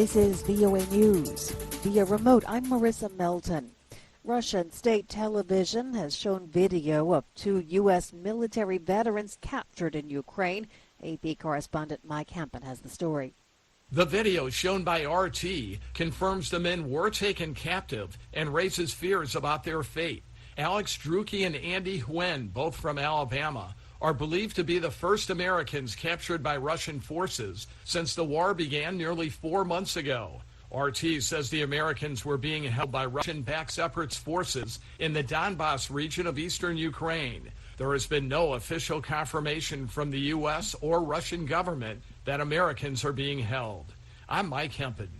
This is VOA News. Via remote, I'm Marissa Melton. Russian state television has shown video of 2 U.S. military veterans captured in Ukraine. AP correspondent Mike Hempen has the story. The video shown by RT confirms the men were taken captive and raises fears about their fate. Alex Drucke and Andy Huen, both from Alabama, are believed to be the first Americans captured by Russian forces since the war began nearly 4 months ago. RT says the Americans were being held by Russian-backed separatist forces in the Donbas region of eastern Ukraine. There has been no official confirmation from the U.S. or Russian government that Americans are being held. I'm Mike Hempen.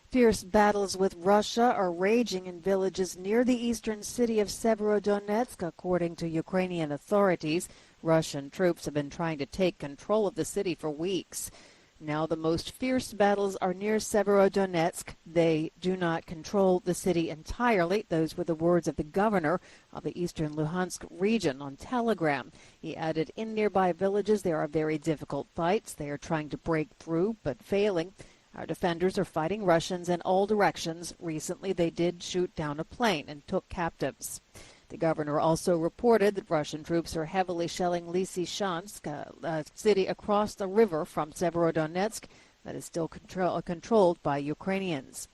Fierce battles with Russia are raging in villages near the eastern city of Severodonetsk, according to Ukrainian authorities. Russian troops have been trying to take control of the city for weeks. Now the most fierce battles are near Severodonetsk. They do not control the city entirely. Those were the words of the governor of the eastern Luhansk region on Telegram. He added, in nearby villages there are very difficult fights. They are trying to break through, but failing. Our defenders are fighting Russians in all directions. Recently they did shoot down a plane and took captives. The governor also reported that Russian troops are heavily shelling Lysychansk, a city across the river from Severodonetsk that is still controlled by Ukrainians.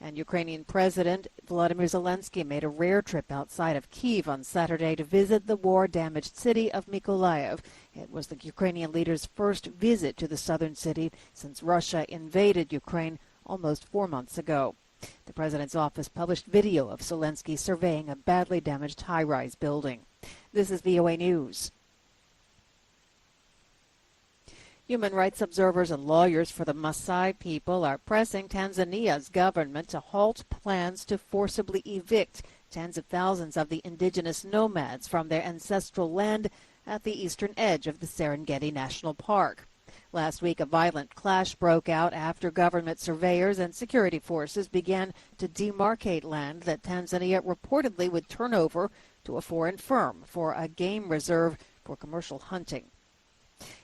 And Ukrainian President Volodymyr Zelensky made a rare trip outside of Kyiv on Saturday to visit the war-damaged city of Mykolaiv. It was the Ukrainian leader's first visit to the southern city since Russia invaded Ukraine almost 4 months ago. The president's office published video of Zelensky surveying a badly damaged high-rise building. This is VOA News. Human rights observers and lawyers for the Maasai people are pressing Tanzania's government to halt plans to forcibly evict tens of thousands of the indigenous nomads from their ancestral land at the eastern edge of the Serengeti National Park. Last week, a violent clash broke out after government surveyors and security forces began to demarcate land that Tanzania reportedly would turn over to a foreign firm for a game reserve for commercial hunting.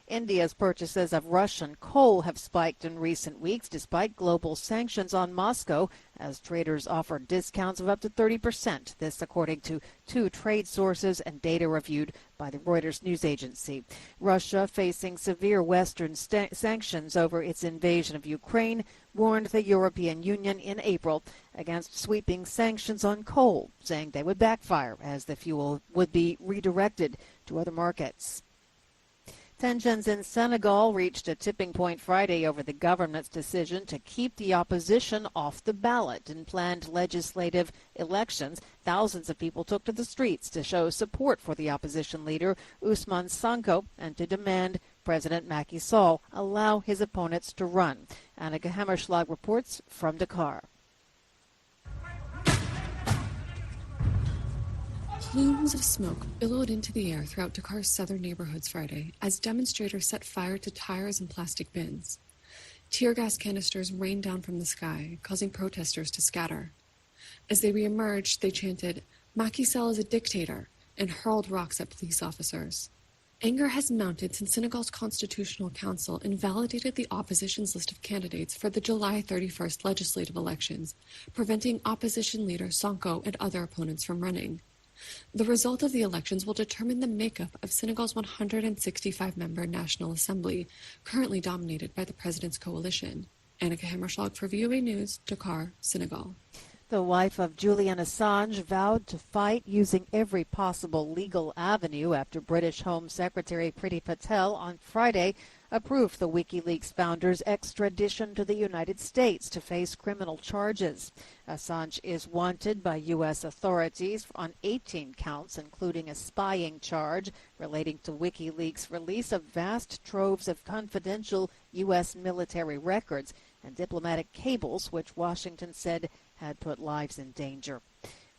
India's purchases of Russian coal have spiked in recent weeks despite global sanctions on Moscow as traders offer discounts of up to 30%. This according to 2 trade sources and data reviewed by the Reuters news agency. Russia, facing severe Western sanctions over its invasion of Ukraine, warned the European Union in April against sweeping sanctions on coal, saying they would backfire as the fuel would be redirected to other markets. Tensions in Senegal reached a tipping point Friday over the government's decision to keep the opposition off the ballot in planned legislative elections. Thousands of people took to the streets to show support for the opposition leader, Ousmane Sonko, and to demand President Macky Sall allow his opponents to run. Annika Hammerschlag reports from Dakar. Plumes of smoke billowed into the air throughout Dakar's southern neighborhoods Friday as demonstrators set fire to tires and plastic bins. Tear gas canisters rained down from the sky, causing protesters to scatter. As they reemerged, they chanted, "Macky Sall is a dictator," and hurled rocks at police officers. Anger has mounted since Senegal's Constitutional Council invalidated the opposition's list of candidates for the July 31st legislative elections, preventing opposition leader Sonko and other opponents from running. The result of the elections will determine the makeup of Senegal's 165-member National Assembly, currently dominated by the president's coalition. Annika Hammerschlag for VOA News, Dakar, Senegal. The wife of Julian Assange vowed to fight using every possible legal avenue after British Home Secretary Priti Patel on Friday approved the WikiLeaks founder's extradition to the United States to face criminal charges. Assange is wanted by U.S. authorities on 18 counts, including a spying charge relating to WikiLeaks' release of vast troves of confidential U.S. military records and diplomatic cables, which Washington said had put lives in danger.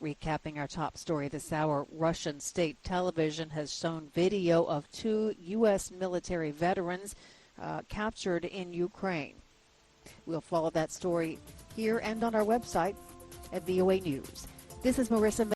Recapping our top story this hour, Russian state television has shown video of 2 U.S. military veterans captured in Ukraine. We'll follow that story here and on our website at VOA News. This is Marissa